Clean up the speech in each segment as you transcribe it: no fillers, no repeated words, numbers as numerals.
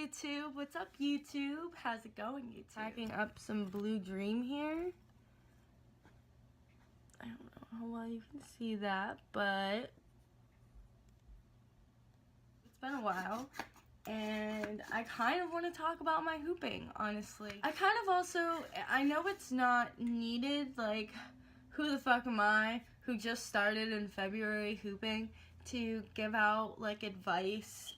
YouTube? What's up, YouTube? How's it going, YouTube? Packing up some Blue Dream here. I don't know how well you can see that, but it's been a while. And I kind of want to talk about my hooping, honestly. I know it's not needed, like, who the fuck am I, who just started in February hooping, to give out, like, advice.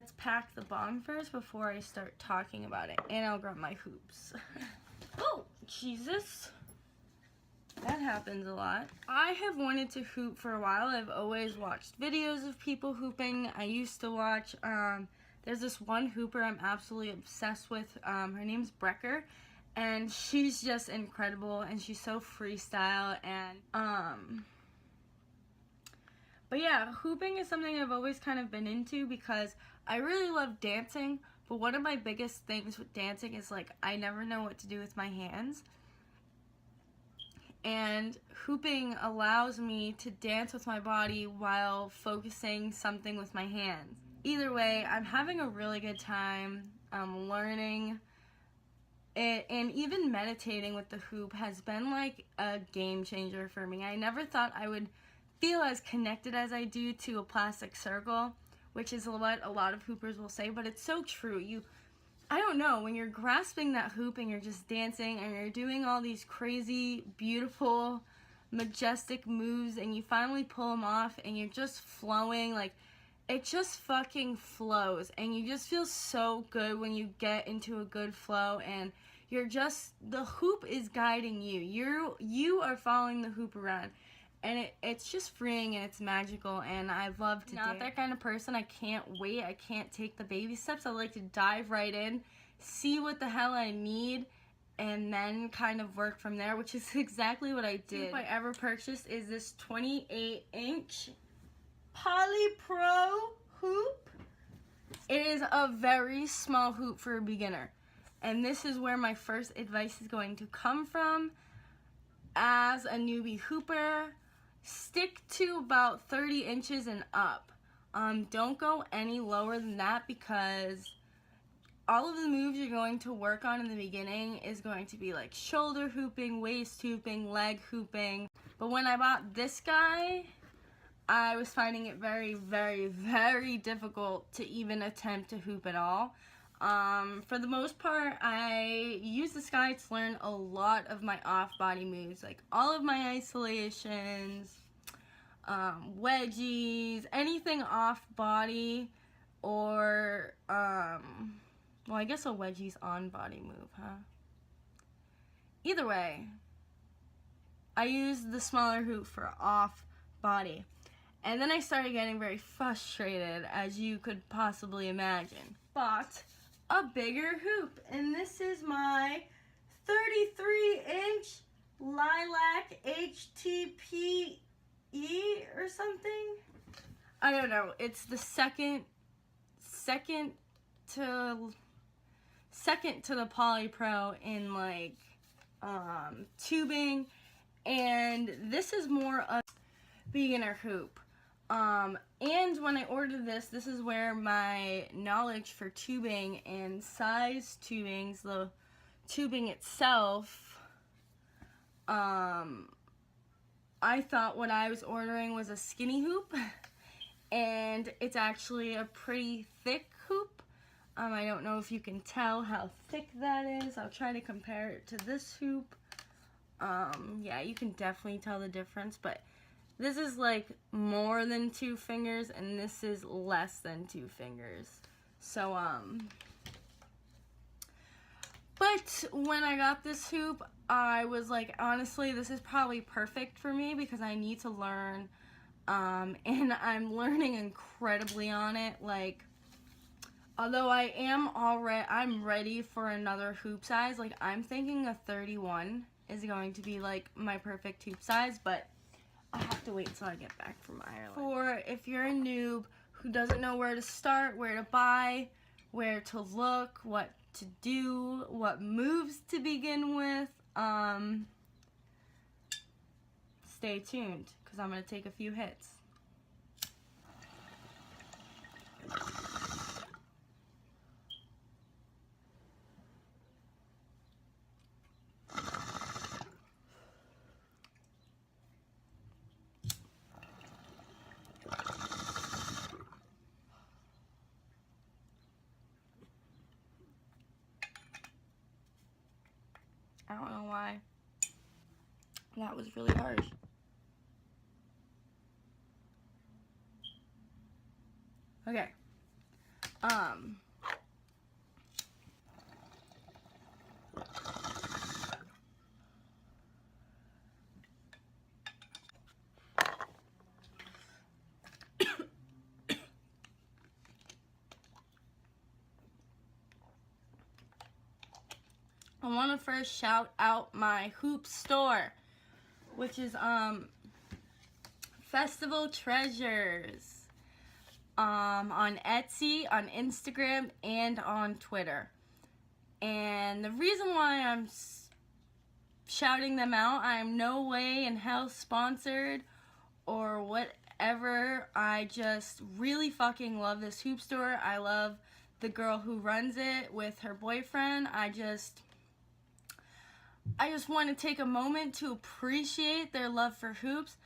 Let's pack the bomb first before I start talking about it, and I'll grab my hoops. Oh, Jesus. That happens a lot. I have wanted to hoop for a while. I've always watched videos of people hooping. I used to watch, there's this one hooper I'm absolutely obsessed with. Her name's Brecker, and she's just incredible, and she's so freestyle, and, but yeah, hooping is something I've always kind of been into because I really love dancing, but one of my biggest things with dancing is, like, I never know what to do with my hands. And hooping allows me to dance with my body while focusing something with my hands. Either way, I'm having a really good time learning it, and even meditating with the hoop has been like a game changer for me. I never thought I would feel as connected as I do to a plastic circle, which is what a lot of hoopers will say, but it's so true. I don't know, when you're grasping that hoop and you're just dancing and you're doing all these crazy, beautiful, majestic moves and you finally pull them off and you're just flowing, like, it just fucking flows and you just feel so good when you get into a good flow and you're just, the hoop is guiding you. You are following the hoop around. And it's just freeing and it's magical, and I love to Not that kind of person. I can't wait. I can't take the baby steps. I like to dive right in, see what the hell I need, and then kind of work from there, which is exactly what I did. The hoop I ever purchased is this 28-inch Poly Pro hoop. It is a very small hoop for a beginner, and this is where my first advice is going to come from. As a newbie hooper, stick to about 30 inches and up. Don't go any lower than that because all of the moves you're going to work on in the beginning is going to be like shoulder hooping, waist hooping, leg hooping. But when I bought this guy, I was finding it very, very, very difficult to even attempt to hoop at all. For the most part, I use this guy to learn a lot of my off-body moves, like all of my isolations, wedgies, anything off-body, or, well, I guess a wedgie's on-body move, huh? Either way, I use the smaller hoop for off-body. And then I started getting very frustrated, as you could possibly imagine. But a bigger hoop, and this is my 33-inch Lilac HTPE or something. I don't know. It's the second to the Poly Pro in like tubing, and this is more a beginner hoop. And when I ordered this is where my knowledge for tubing and size tubings, the tubing itself, I thought what I was ordering was a skinny hoop, and it's actually a pretty thick hoop. I don't know if you can tell how thick that is. I'll try to compare it to this hoop. Yeah, you can definitely tell the difference, but this is like more than 2 fingers, and this is less than 2 fingers. So, but when I got this hoop, I was like, honestly, this is probably perfect for me because I need to learn, and I'm learning incredibly on it. Like, although I'm ready for another hoop size. Like, I'm thinking a 31 is going to be like my perfect hoop size, but I have to wait until I get back from Ireland. For if you're a noob who doesn't know where to start, where to buy, where to look, what to do, what moves to begin with, stay tuned because I'm going to take a few hits. That was really harsh. Okay. I want to first shout out my hoop store, which is Festival Treasures, on Etsy, on Instagram, and on Twitter. And the reason why I'm shouting them out, I am no way in hell sponsored or whatever. I just really fucking love this hoop store. I love the girl who runs it with her boyfriend. I just want to take a moment to appreciate their love for hoops,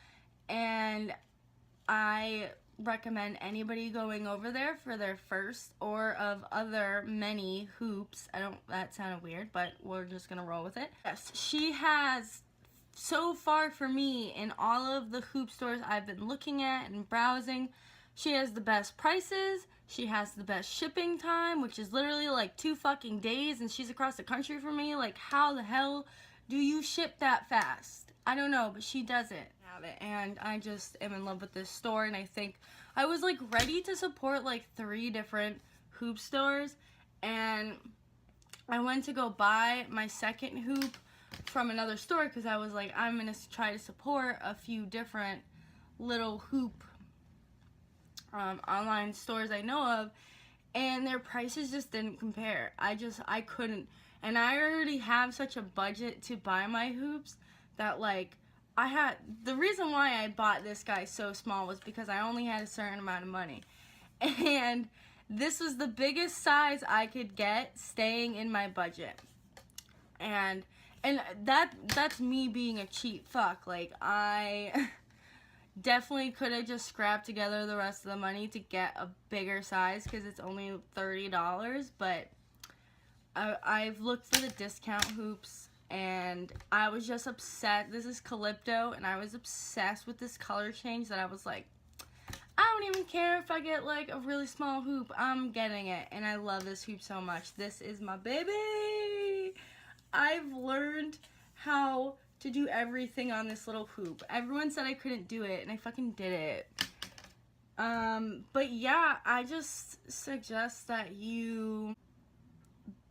and I recommend anybody going over there for their first or of other many hoops. That sounded weird, but we're just gonna roll with it. Yes, she has, so far for me, in all of the hoop stores I've been looking at and browsing, she has the best prices. She has the best shipping time, which is literally like 2 fucking days, and she's across the country from me. Like, how the hell do you ship that fast? I don't know, but she does it. And I just am in love with this store, and I think I was like ready to support like 3 different hoop stores, and I went to go buy my second hoop from another store because I was like, I'm gonna try to support a few different little hoop online stores I know of, and their prices just didn't compare. I couldn't, and I already have such a budget to buy my hoops that like the reason why I bought this guy so small was because I only had a certain amount of money, and this was the biggest size I could get staying in my budget. And that's me being a cheap fuck. Like, I definitely could have just scrapped together the rest of the money to get a bigger size because it's only $30, but I've looked for the discount hoops, and I was just upset. This is Calypto, and I was obsessed with this color change that I was like, I don't even care if I get like a really small hoop, I'm getting it. And I love this hoop so much. This is my baby. I've learned how to do everything on this little hoop. Everyone said I couldn't do it, and I fucking did it. But yeah, I just suggest that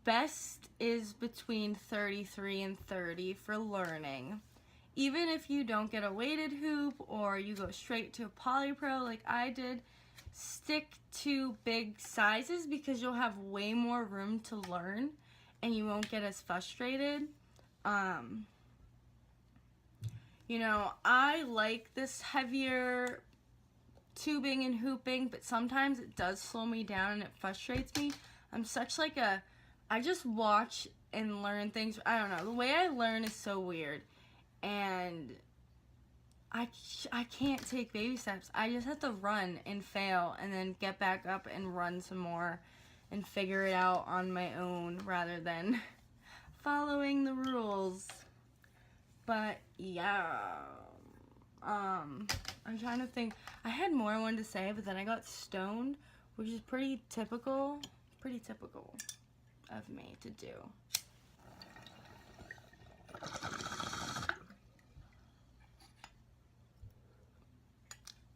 best is between 33 and 30 for learning. Even if you don't get a weighted hoop or you go straight to a polypro like I did, stick to big sizes because you'll have way more room to learn and you won't get as frustrated. You know, I like this heavier tubing and hooping, but sometimes it does slow me down and it frustrates me. I'm such like I just watch and learn things. I don't know. The way I learn is so weird. And I can't take baby steps. I just have to run and fail and then get back up and run some more and figure it out on my own rather than following the rules. But yeah. I'm trying to think. I had more I wanted to say, but then I got stoned, which is pretty typical of me to do.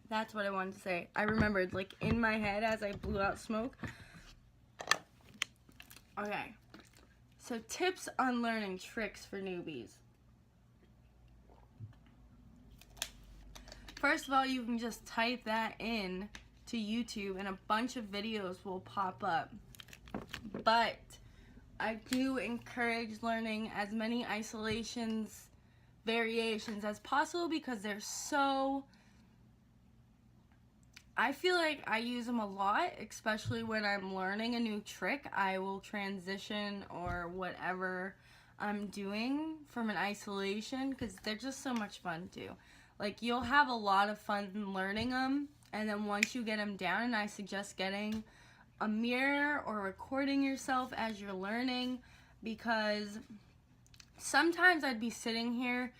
That's what I wanted to say. I remembered, like, in my head as I blew out smoke. Okay. So, tips on learning tricks for newbies. First of all, you can just type that in to YouTube and a bunch of videos will pop up. But I do encourage learning as many variations as possible because they're so... I feel like I use them a lot, especially when I'm learning a new trick. I will transition or whatever I'm doing from an isolation because they're just so much fun too. Like, you'll have a lot of fun learning them, and then once you get them down, and I suggest getting a mirror or recording yourself as you're learning, because sometimes I'd be sitting here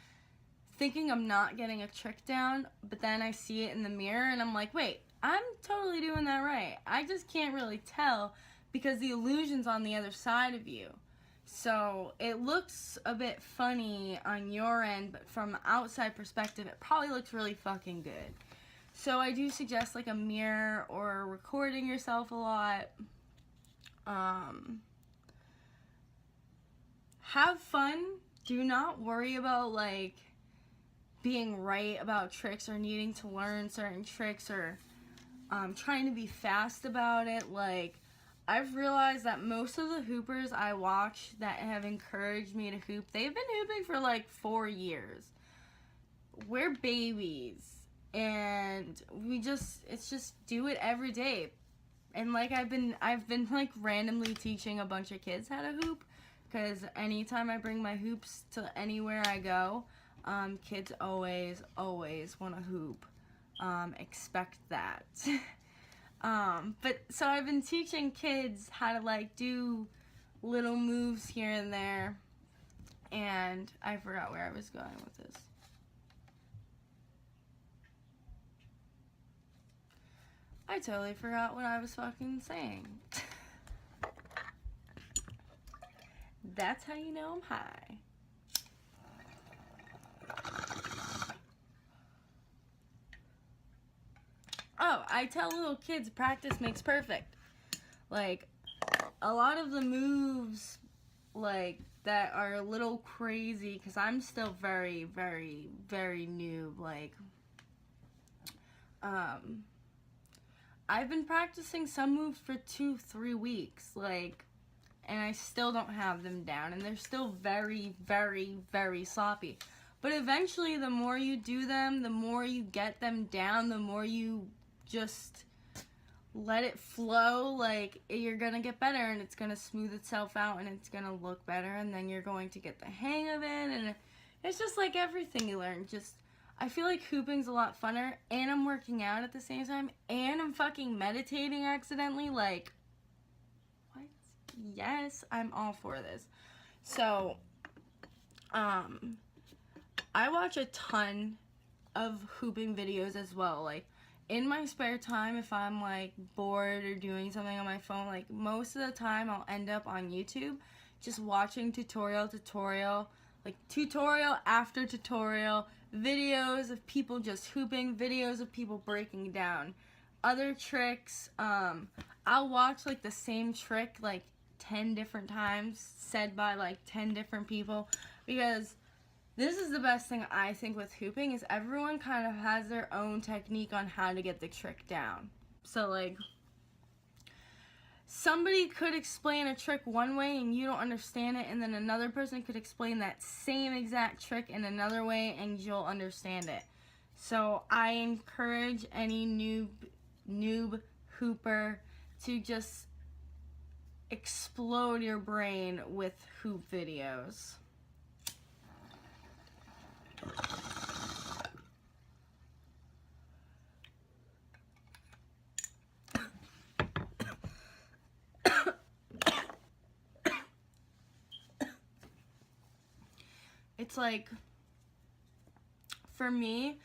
thinking I'm not getting a trick down, but then I see it in the mirror and I'm like, wait, I'm totally doing that right. I just can't really tell because the illusion's on the other side of you. So it looks a bit funny on your end, but from an outside perspective, it probably looks really fucking good. So I do suggest like a mirror or recording yourself a lot. Have fun. Do not worry about like being right about tricks or needing to learn certain tricks or trying to be fast about it. Like, I've realized that most of the hoopers I watch that have encouraged me to hoop, they've been hooping for like 4 years. We're babies, and it's just do it every day. And like I've been like randomly teaching a bunch of kids how to hoop, because anytime I bring my hoops to anywhere I go, kids always want to hoop. Expect that. But so I've been teaching kids how to like do little moves here and there, and I forgot where I was going with this. I totally forgot what I was fucking saying. That's how you know I'm high. Oh, I tell little kids practice makes perfect. Like, a lot of the moves, like, that are a little crazy, because I'm still very, very, very new, like, I've been practicing some moves for 2-3 weeks, like, and I still don't have them down, and they're still very, very, very sloppy. But eventually, the more you do them, the more you get them down, the more you just let it flow, like, you're gonna get better, and it's gonna smooth itself out, and it's gonna look better, and then you're going to get the hang of it, and it's just like everything you learn. Just, I feel like hooping's a lot funner, and I'm working out at the same time, and I'm fucking meditating accidentally, like, what? Yes, I'm all for this. So, I watch a ton of hooping videos as well, like, in my spare time, if I'm, like, bored or doing something on my phone, like, most of the time I'll end up on YouTube just watching tutorial, like, tutorial after tutorial, videos of people just hooping, videos of people breaking down other tricks. I'll watch, like, the same trick, like, 10 different times, said by, like, 10 different people, because this is the best thing I think with hooping, is everyone kind of has their own technique on how to get the trick down. So, like, somebody could explain a trick one way and you don't understand it, and then another person could explain that same exact trick in another way and you'll understand it. So I encourage any noob hooper to just explode your brain with hoop videos. It's like, for me,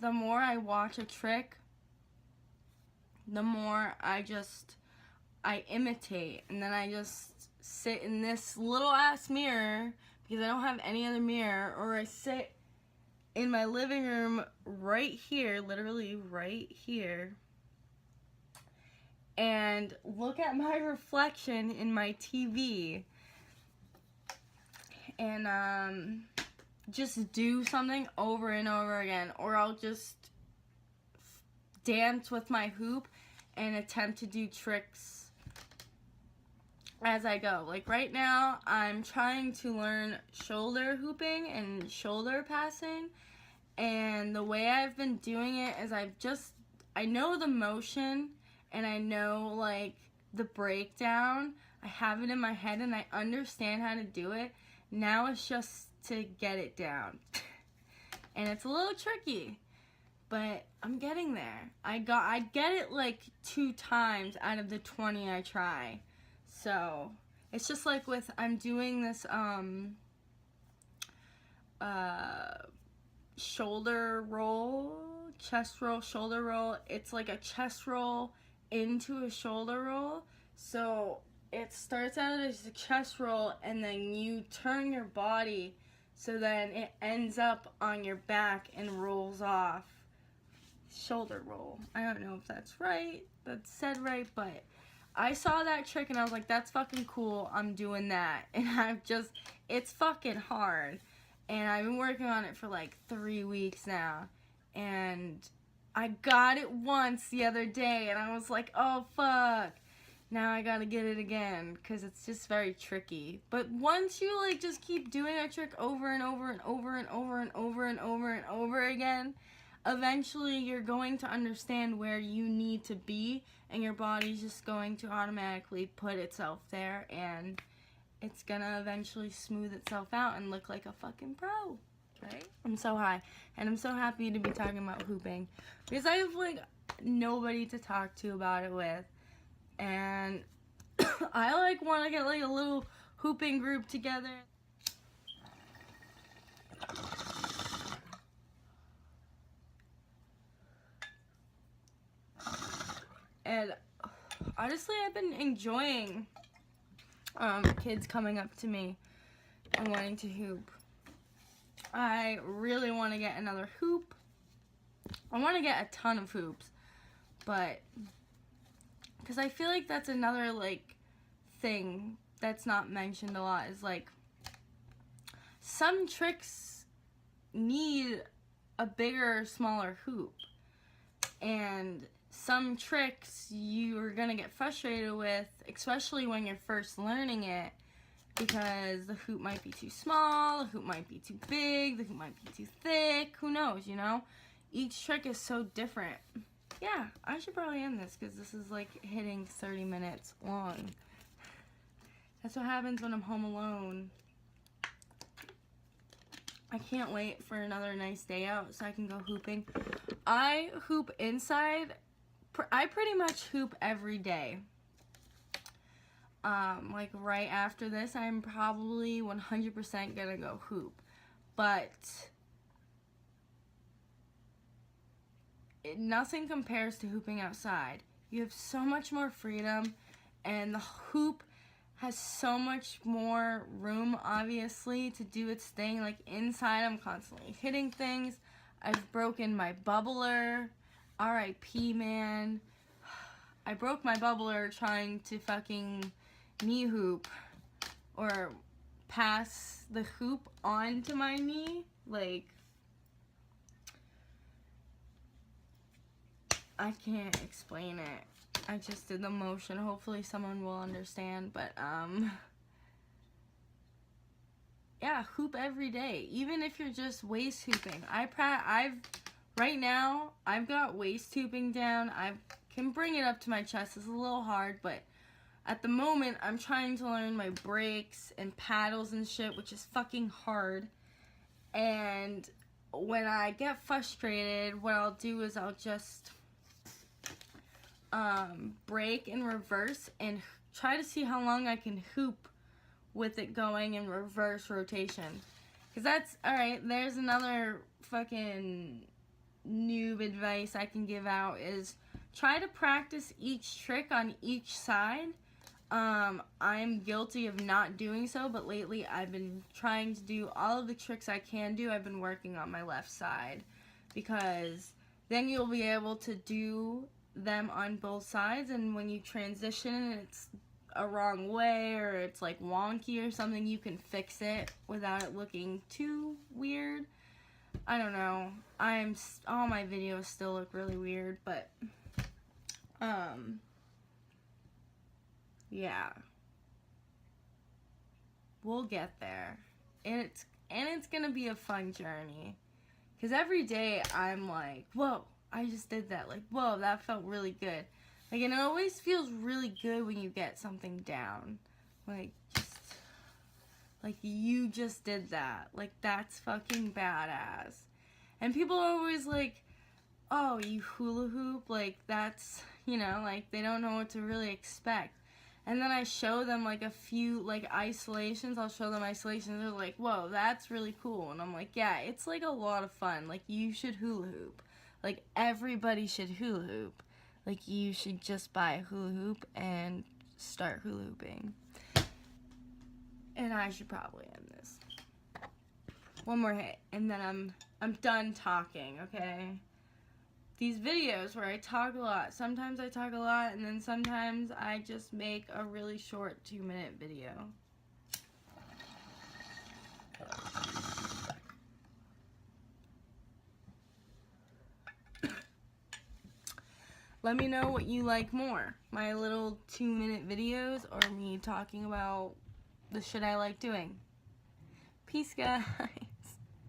the more I watch a trick, the more I imitate, and then I just sit in this little ass mirror, because I don't have any other mirror, or I sit in my living room right here, literally right here, and look at my reflection in my TV, and just do something over and over again. Or I'll just dance with my hoop and attempt to do tricks as I go. Like right now, I'm trying to learn shoulder hooping and shoulder passing, and the way I've been doing it is I know the motion, and I know, like, the breakdown. I have it in my head, and I understand how to do it. Now it's just to get it down. And it's a little tricky, but I'm getting there. I get it, like, 2 times out of the 20 I try. So, it's just like I'm doing this, shoulder roll, chest roll, shoulder roll. It's like a chest roll into a shoulder roll. So it starts out as a chest roll, and then you turn your body so then it ends up on your back and rolls off. Shoulder roll. I don't know if that's right, that's said right, but I saw that trick and I was like, that's fucking cool, I'm doing that. And it's fucking hard. And I've been working on it for like 3 weeks now. And I got it once the other day and I was like, oh fuck. Now I gotta get it again because it's just very tricky. But once you like just keep doing a trick over and over and over and over and over and over and over again, eventually you're going to understand where you need to be and your body's just going to automatically put itself there and it's gonna eventually smooth itself out and look like a fucking pro, right? I'm so high and I'm so happy to be talking about hooping because I have like nobody to talk to about it with, and I like want to get like a little hooping group together. And honestly, I've been enjoying kids coming up to me and wanting to hoop. I really want to get another hoop. I want to get a ton of hoops, but because I feel like that's another like thing that's not mentioned a lot is like some tricks need a bigger, smaller hoop, and some tricks you're gonna get frustrated with, especially when you're first learning it, because the hoop might be too small, the hoop might be too big, the hoop might be too thick, who knows, you know? Each trick is so different. Yeah, I should probably end this because this is like hitting 30 minutes long. That's what happens when I'm home alone. I can't wait for another nice day out so I can go hooping. I hoop inside. I pretty much hoop every day. Like right after this, I'm probably 100% gonna go hoop. But nothing compares to hooping outside. You have so much more freedom, and the hoop has so much more room, obviously, to do its thing. Like inside, I'm constantly hitting things. I've broken my bubbler. R.I.P. man. I broke my bubbler trying to fucking knee hoop or pass the hoop onto my knee. Like, I can't explain it. I just did the motion. Hopefully someone will understand, but yeah, hoop every day. Even if you're just waist hooping. Right now, I've got waist hooping down. I can bring it up to my chest. It's a little hard, but at the moment, I'm trying to learn my breaks and paddles and shit, which is fucking hard. And when I get frustrated, what I'll do is I'll just break and reverse and try to see how long I can hoop with it going in reverse rotation. Because that's, alright, there's another fucking noob advice I can give out is try to practice each trick on each side. I'm guilty of not doing so, but lately I've been trying to do all of the tricks I can do. I've been working on my left side because then you'll be able to do them on both sides, and when you transition and it's a wrong way or it's like wonky or something, you can fix it without it looking too weird. I don't know. All my videos still look really weird, but yeah. We'll get there. And it's gonna be a fun journey. Because every day I'm like, whoa, I just did that. Like, whoa, that felt really good. Like, and it always feels really good when you get something down. Like, you just did that. Like, that's fucking badass. And people are always like, oh, you hula hoop? Like, that's, you know, like, they don't know what to really expect. And then I show them like a few like isolations. I'll show them isolations. They're like, whoa, that's really cool. And I'm like, yeah, it's like a lot of fun. Like, you should hula hoop. Like, everybody should hula hoop. Like, you should just buy a hula hoop and start hula hooping. And I should probably end this. One more hit, and then I'm done talking, okay? These videos where I talk a lot, sometimes I talk a lot, and then sometimes I just make a really short 2-minute video. Let me know what you like more, my little 2-minute videos or me talking about the shit I like doing. Peace, guys.